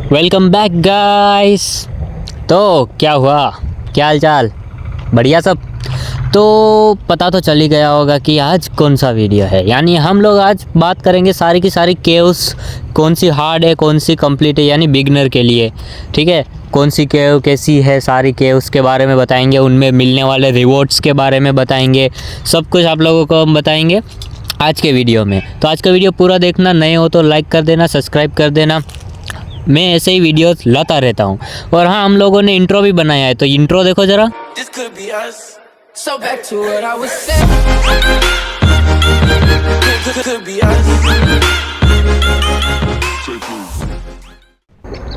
Welcome back guys. तो क्या हुआ, क्या हाल चाल, बढ़िया सब। तो पता तो चल ही गया होगा कि आज कौन सा वीडियो है। यानी हम लोग आज बात करेंगे सारी की सारी केव्स, कौन सी हार्ड है कौन सी कंप्लीट है, यानी बिगनर के लिए। ठीक है, कौन सी केव कैसी है, सारी केव्स के बारे में बताएंगे, उनमें मिलने वाले रिवॉर्ड्स के बारे में बताएंगे, सब कुछ आप लोगों को हम बताएंगे आज के वीडियो में। तो आज का वीडियो पूरा देखना, नए हो तो लाइक कर देना, सब्सक्राइब कर देना। मैं ऐसे ही वीडियोस लाता रहता हूँ। और हाँ, हम लोगों ने इंट्रो भी बनाया है, तो इंट्रो देखो ज़रा। This could be us. So back to what I was saying. Could be us.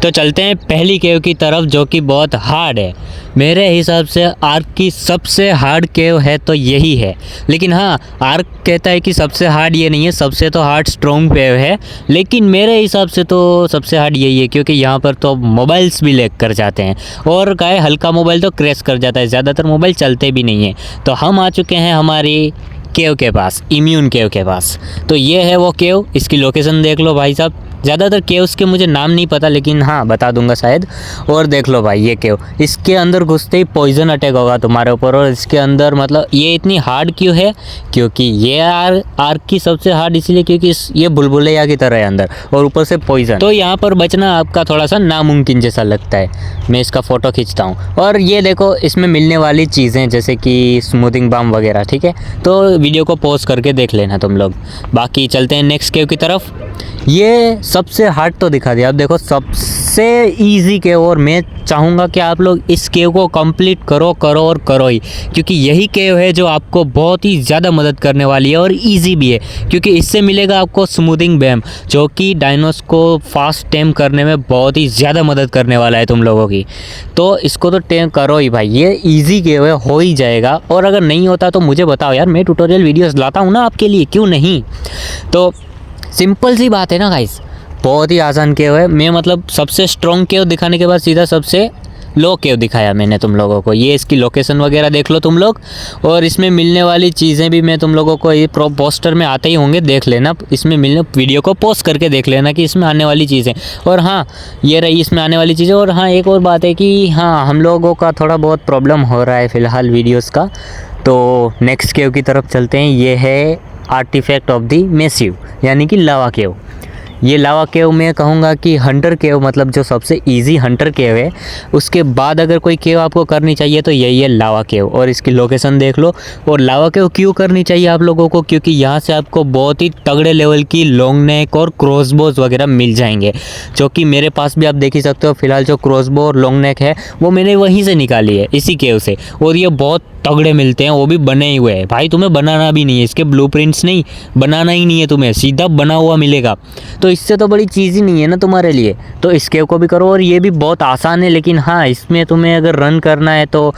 तो चलते हैं पहली केव की तरफ, जो कि बहुत हार्ड है। मेरे हिसाब से आर्क की सबसे हार्ड केव है तो यही है। लेकिन हाँ, आर्क कहता है कि सबसे हार्ड ये नहीं है, सबसे तो हार्ड स्ट्रॉन्ग केव है। लेकिन मेरे हिसाब से तो सबसे हार्ड यही है, क्योंकि यहाँ पर तो मोबाइल्स भी लैग कर जाते हैं। और क्या है, हल्का मोबाइल तो क्रैश कर जाता है, ज़्यादातर मोबाइल चलते भी नहीं है। तो हम आ चुके हैं हमारी केव के पास, इम्यून केव के पास। तो ये है वो केव, इसकी लोकेशन देख लो भाई साहब। ज़्यादातर केव्स के मुझे नाम नहीं पता, लेकिन हाँ बता दूंगा शायद। और देख लो भाई, ये केव, इसके अंदर घुसते ही पॉइजन अटैक होगा तुम्हारे ऊपर। और इसके अंदर मतलब ये इतनी हार्ड क्यों है, क्योंकि ये आर्क की सबसे हार्ड इसलिए क्योंकि ये बुलबुलैया की तरह है अंदर, और ऊपर से पॉइजन। तो यहाँ पर बचना आपका थोड़ा सा नामुमकिन जैसा लगता है। मैं इसका फ़ोटो खींचता हूँ। और ये देखो, इसमें मिलने वाली चीज़ें जैसे कि स्मूथिंग बाम वगैरह। ठीक है, तो वीडियो को पॉज करके देख लेना तुम लोग। बाकी चलते हैं नेक्स्ट केव की तरफ। ये सबसे हार्ड तो दिखा दिया, अब देखो सबसे इजी केव। और मैं चाहूँगा कि आप लोग इस केव को कंप्लीट करो और करो ही, क्योंकि यही केव है जो आपको बहुत ही ज़्यादा मदद करने वाली है और इजी भी है। क्योंकि इससे मिलेगा आपको स्मूथिंग बैम, जो कि डायनोस को फास्ट टेम करने में बहुत ही ज़्यादा मदद करने वाला है तुम लोगों की। तो इसको तो टेम करो ही भाई, ये ईजी केव है, हो ही जाएगा। और अगर नहीं होता तो मुझे बताओ यार, मैं ट्यूटोरियल वीडियोज़ लाता हूँ ना आपके लिए, क्यों नहीं। तो सिंपल सी बात है ना गाइस, बहुत ही आसान केव है। मैं मतलब सबसे स्ट्रॉन्ग केव दिखाने के बाद सीधा सबसे लो केव दिखाया मैंने तुम लोगों को। ये इसकी लोकेशन वगैरह देख लो तुम लोग। और इसमें मिलने वाली चीज़ें भी मैं तुम लोगों को ये पोस्टर में आते ही होंगे, देख लेना। इसमें मिलने, वीडियो को पॉज करके देख लेना कि इसमें आने वाली चीज़ें। और हाँ, ये रही इसमें आने वाली चीज़ें। और हाँ, एक और बात है कि हाँ, हम लोगों का थोड़ा बहुत प्रॉब्लम हो रहा है फ़िलहाल वीडियोज़ का। तो नेक्स्ट केव की तरफ चलते हैं। ये है आर्टिफैक्ट ऑफ दी मैसिव, यानी कि लावा केव। ये लावा केव मैं कहूँगा कि हंटर केव, मतलब जो सबसे इजी हंटर केव है। उसके बाद अगर कोई केव आपको करनी चाहिए तो यही है लावा केव। और इसकी लोकेशन देख लो। और लावा केव क्यों करनी चाहिए आप लोगों को, क्योंकि यहाँ से आपको बहुत ही तगड़े लेवल की लॉन्ग नेक और क्रॉसबोज वगैरह मिल जाएंगे, जो कि मेरे पास भी आप देख ही सकते हो। फिलहाल जो क्रॉसबो और लॉन्ग नेक है वो मैंने वहीं से निकाली है, इसी केव से। और ये बहुत तगड़े मिलते हैं, वो भी बने हुए हैं भाई। तुम्हें बनाना भी नहीं है, इसके ब्लूप्रिंट्स नहीं बनाना ही नहीं है, तुम्हें सीधा बना हुआ मिलेगा। तो इससे तो बड़ी चीज़ ही नहीं है ना तुम्हारे लिए। तो इस केव को भी करो। और ये भी बहुत आसान है, लेकिन हाँ, इसमें तुम्हें अगर रन करना है तो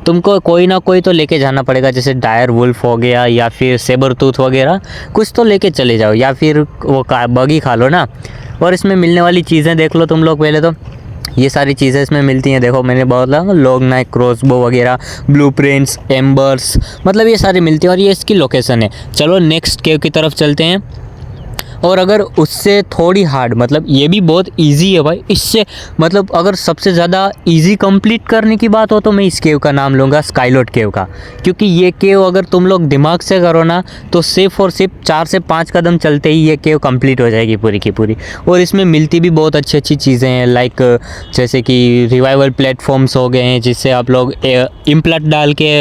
तुमको कोई ना कोई तो लेके जाना पड़ेगा, जैसे डायर वुल्फ हो गया या फिर सेबर टूथ वगैरह, कुछ तो लेके चले जाओ, या फिर वो बगी खा लो ना। और इसमें मिलने वाली चीज़ें देख लो तुम लोग। पहले तो ये सारी चीज़ें इसमें मिलती हैं, देखो मैंने बोला लॉन्ग नाइक, क्रॉसबो वगैरह, ब्लूप्रिंट्स, एम्बर्स, मतलब ये सारी मिलती हैं। और ये इसकी लोकेशन है। चलो नेक्स्ट केव की तरफ चलते हैं। और अगर उससे थोड़ी हार्ड, मतलब ये भी बहुत इजी है भाई। इससे मतलब अगर सबसे ज़्यादा इजी कंप्लीट करने की बात हो तो मैं इस केव का नाम लूँगा, स्काईलॉट केव का। क्योंकि ये केव अगर तुम लोग दिमाग से करो ना तो सिर्फ और सिर्फ 4 से 5 कदम चलते ही ये केव कंप्लीट हो जाएगी पूरी की पूरी। और इसमें मिलती भी बहुत अच्छी अच्छी चीज़ें हैं, लाइक जैसे कि रिवाइवल प्लेटफॉर्म्स हो गए हैं, जिससे आप लोग इम्प्लट डाल के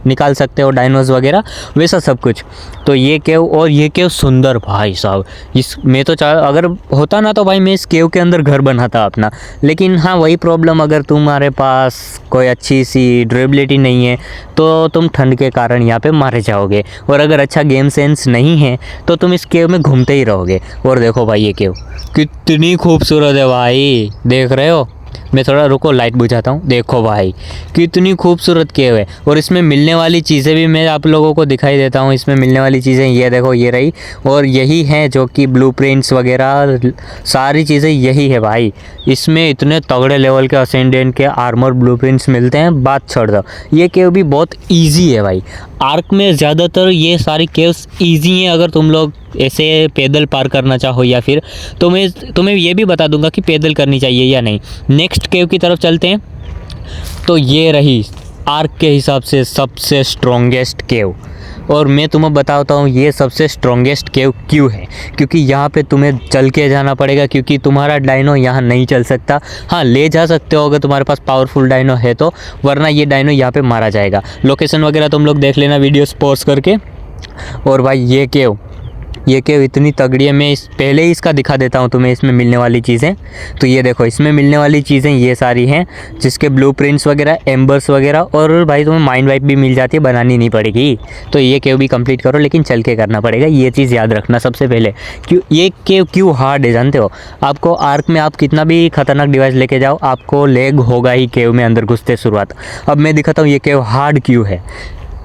निकाल सकते हो डायनोस वगैरह, वैसा सब कुछ। तो ये केव, और ये केव सुंदर भाई साहब। इस मैं तो अगर होता ना तो भाई मैं इस केव के अंदर घर बनाता अपना। लेकिन हाँ, वही प्रॉब्लम, अगर तुम्हारे पास कोई अच्छी सी ड्यूरेबिलिटी नहीं है तो तुम ठंड के कारण यहाँ पे मारे जाओगे। और अगर अच्छा गेम सेंस नहीं है तो तुम इस केव में घूमते ही रहोगे। और देखो भाई, ये केव कितनी खूबसूरत है भाई, देख रहे हो। मैं थोड़ा रुको, लाइट बुझाता हूँ। देखो भाई, कितनी खूबसूरत केव है। और इसमें मिलने वाली चीज़ें भी मैं आप लोगों को दिखाई देता हूँ। इसमें मिलने वाली चीज़ें ये देखो, ये रही। और यही है जो कि ब्लूप्रिंट्स वगैरह सारी चीज़ें यही है भाई। इसमें इतने तगड़े लेवल के असेंडेंट के आर्मर ब्लूप्रिंट्स मिलते हैं, बात छोड़ दो। ये केव भी बहुत ईजी है भाई। आर्क में ज़्यादातर ये सारी केव्स ईजी हैं अगर तुम लोग ऐसे पैदल पार करना चाहो, या फिर तुम्हें ये भी बता दूंगा कि पैदल करनी चाहिए या नहीं। नेक्स्ट केव की तरफ चलते हैं। तो ये रही आर्क के हिसाब से सबसे स्ट्रॉन्गेस्ट केव, और मैं तुम्हें बताता हूँ ये सबसे स्ट्रॉन्गेस्ट केव क्यों है। क्योंकि यहाँ पे तुम्हें चल के जाना पड़ेगा, क्योंकि तुम्हारा डायनो यहाँ नहीं चल सकता। हाँ, ले जा सकते हो अगर तुम्हारे पास पावरफुल डायनो है तो, वरना ये डायनो यहाँ पे मारा जाएगा। लोकेशन वगैरह तुम लोग देख लेना वीडियो पॉज करके। और भाई ये केव इतनी तगड़ी है, मैं पहले ही इसका दिखा देता हूँ तुम्हें इसमें मिलने वाली चीज़ें। तो ये देखो, इसमें मिलने वाली चीज़ें ये सारी हैं, जिसके ब्लूप्रिंट्स वगैरह, एम्बर्स वगैरह, और भाई तुम्हें माइंड वाइप भी मिल जाती है, बनानी नहीं पड़ेगी। तो ये केव भी कंप्लीट करो, लेकिन चल के करना पड़ेगा, ये चीज़ याद रखना सबसे पहले। ये केव क्यों हार्ड है जानते हो? आपको आर्क में आप कितना भी खतरनाक डिवाइस लेके जाओ, आपको लेग होगा ही केव में अंदर घुसते शुरुआत। अब मैं दिखाता हूँ ये केव हार्ड क्यों है।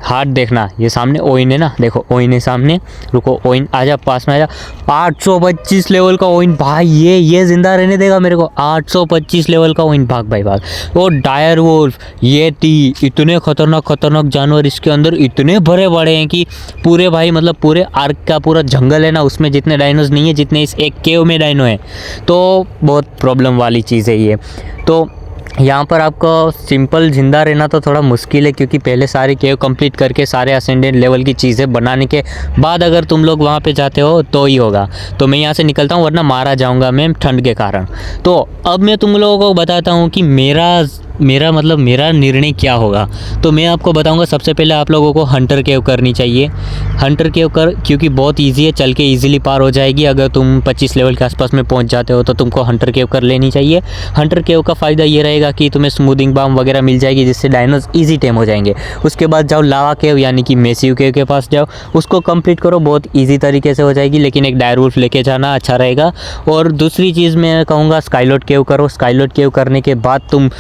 हार्ड देखना, ये सामने ओइन है ना, देखो ओइन है सामने। रुको ओइन आजा, पास में आजा। 825 लेवल का ओइन भाई, ये जिंदा रहने देगा मेरे को। 825 लेवल का ओइन, भाग भाई भाग। वो डायर वुल्फ, येटी, इतने खतरनाक जानवर इसके अंदर इतने भरे पड़े हैं कि पूरे भाई मतलब पूरे आर्क का पूरा जंगल है ना, उसमें जितने डायनोज नहीं है जितने इस एक केव में डायनो है। तो बहुत प्रॉब्लम वाली चीज़ है ये। तो यहाँ पर आपको सिंपल जिंदा रहना तो थोड़ा मुश्किल है, क्योंकि पहले सारे केव कंप्लीट करके सारे असेंडेंट लेवल की चीज़ें बनाने के बाद अगर तुम लोग वहाँ पे जाते हो तो ही होगा। तो मैं यहाँ से निकलता हूँ, वरना मारा जाऊँगा मैं ठंड के कारण। तो अब मैं तुम लोगों को बताता हूँ कि मेरा निर्णय क्या होगा। तो मैं आपको बताऊंगा, सबसे पहले आप लोगों को हंटर केव करनी चाहिए। हंटर केव क्योंकि बहुत इजी है, चल के इजीली पार हो जाएगी। अगर तुम 25 लेवल के आसपास में पहुंच जाते हो तो तुमको हंटर केव कर लेनी चाहिए। हंटर केव का फ़ायदा ये रहेगा कि तुम्हें स्मूदिंग बाम वगैरह मिल जाएगी, जिससे डायनोज ईजी टेम हो जाएंगे। उसके बाद जाओ लावा केव यानी कि मैसिव केव के पास जाओ, उसको कंप्लीट करो, बहुत ईजी तरीके से हो जाएगी। लेकिन एक डायर वुल्फ लेके जाना अच्छा रहेगा। और दूसरी चीज़ मैं कहूँगा स्काईलोड केव करो। स्काईलोड केव करने के बाद तुम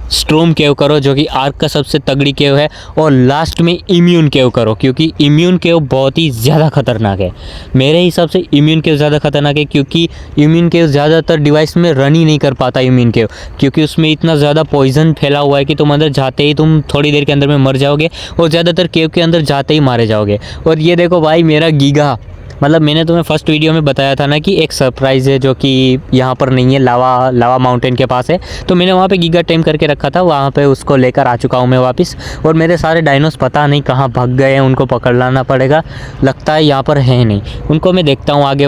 स्ट्रोम केव करो, जो कि आर्क का सबसे तगड़ी केव है। और लास्ट में इम्यून केव करो, क्योंकि इम्यून केव बहुत ही ज़्यादा खतरनाक है। मेरे हिसाब से इम्यून केव ज़्यादा खतरनाक है, क्योंकि इम्यून केव ज़्यादातर डिवाइस में रन ही नहीं कर पाता इम्यून केव, क्योंकि उसमें इतना ज़्यादा पॉइजन फैला हुआ है कि तुम अंदर जाते ही तुम थोड़ी देर के अंदर में मर जाओगे, और ज़्यादातर केव के अंदर जाते ही मारे जाओगे। और ये देखो भाई मेरा गीगा, मतलब मैंने तुम्हें फर्स्ट वीडियो में बताया था ना कि एक सरप्राइज़ है जो कि यहाँ पर नहीं है, लावा माउंटेन के पास है। तो मैंने वहाँ पे गीगा टेम करके रखा था, वहाँ पे उसको लेकर आ चुका हूँ मैं वापस। और मेरे सारे डायनोस पता नहीं कहाँ भाग गए हैं, उनको पकड़ लाना पड़ेगा। लगता है यहाँ पर है नहीं, उनको मैं देखता हूँ आगे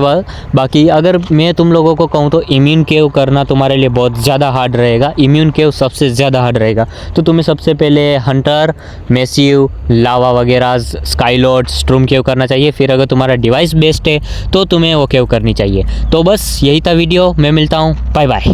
बाकी अगर मैं तुम लोगों को कहूँ तो इम्यून केव करना तुम्हारे लिए बहुत ज़्यादा हार्ड रहेगा। इम्यून केव सबसे ज़्यादा हार्ड रहेगा। तो तुम्हें सबसे पहले हंटर, मैसिव, लावा वगैरह, स्काईलोड, स्ट्रूम केव करना चाहिए। फिर अगर तुम्हारा डिवाइस बेस्ट है तो तुम्हें वो केव करनी चाहिए। तो बस यही था वीडियो, मैं मिलता हूँ, बाय बाय।